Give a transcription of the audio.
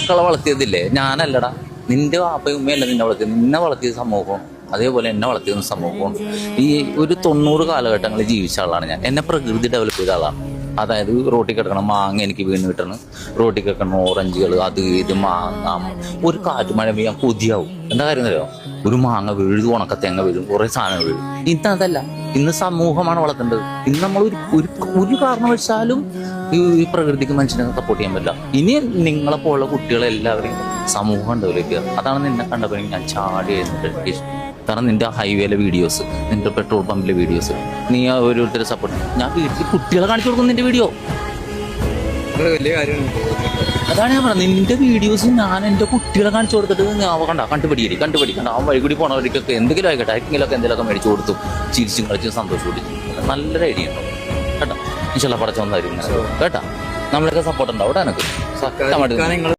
മക്കളെ വളർത്തിയതില്ലേ, ഞാനല്ലടാ, നിന്റെ വാപ്പയും ഉമ്മയല്ല നിന്നെ വളർത്തിയത്. നിന്നെ വളർത്തിയ സമൂഹം, അതേപോലെ എന്നെ വളർത്തിയ സമൂഹം. ഈ ഒരു 90 കാലഘട്ടങ്ങളിൽ ജീവിച്ച ആളാണ് ഞാൻ. എന്നെ പ്രകൃതി ഡെവലപ്പ് ചെയ്ത ആളാണ്. അതായത് റോട്ടിൽ കിടക്കണം മാങ്ങ എനിക്ക് വീണ് കിട്ടണം, റോട്ടിൽ കിടക്കണം ഓറഞ്ചുകൾ, അത് ഇത് മാങ്ങ. ഒരു കാറ്റ് മഴ പെയ്യാൻ കൊതിയാവും. എന്താ കാര്യം അറിയോ? ഒരു മാങ്ങ വീഴും, ഉണക്കത്തേങ്ങ വീഴും, കുറെ സാധനങ്ങൾ വീഴും. ഇന്ന് അതല്ല, ഇന്ന് സമൂഹമാണ് വളർത്തേണ്ടത്. ഇന്ന് നമ്മൾ ഒരു കാരണവശാലും ഈ പ്രകൃതിക്ക് മനുഷ്യനെ സപ്പോർട്ട് ചെയ്യാൻ പറ്റില്ല. ഇനി നിങ്ങളെ പോലുള്ള കുട്ടികളെല്ലാവരെയും സമൂഹം ഡെവലപ്പ് ചെയ്യുക. അതാണ് നിന്നെ കണ്ടപ്പോൾ ഞാൻ ചാടി എഴുന്നിട്ട്. കാരണം നിന്റെ ഹൈവേയിലെ വീഡിയോസ്, നിന്റെ പെട്രോൾ പമ്പിലെ വീഡിയോസ്, നീ ഓരോരുത്തരെ സപ്പോർട്ട്. ഞാൻ വീട്ടിൽ കുട്ടികളെ കാണിച്ചു കൊടുക്കും നിന്റെ വീഡിയോ. വലിയ കാര്യമാണ്. അതാണ് ഞാൻ പറഞ്ഞത്, നിന്റെ വീഡിയോസ് ഞാൻ എൻ്റെ കുട്ടികളെ കാണിച്ചു കൊടുത്തിട്ട് കണ്ടുപിടിക്കണ്ട. അവൻ വഴി കൂടി പോണവർക്കൊക്കെ എന്തെങ്കിലും ആയിക്കോട്ടെ, ആർക്കെങ്കിലൊക്കെ എന്തെങ്കിലുമൊക്കെ മേടിച്ചു കൊടുത്തു ചിരിച്ചും കളിച്ചും സന്തോഷപ്പെടും. നല്ലൊരു ഐഡിയ ഉണ്ടോ കേട്ടോ. ഇൻഷാല്ലാ പടച്ചോന്നായിരിക്കും കേട്ടാ. നമ്മളൊക്കെ സപ്പോർട്ട് ഉണ്ടാവും കേട്ടോ. എനിക്ക്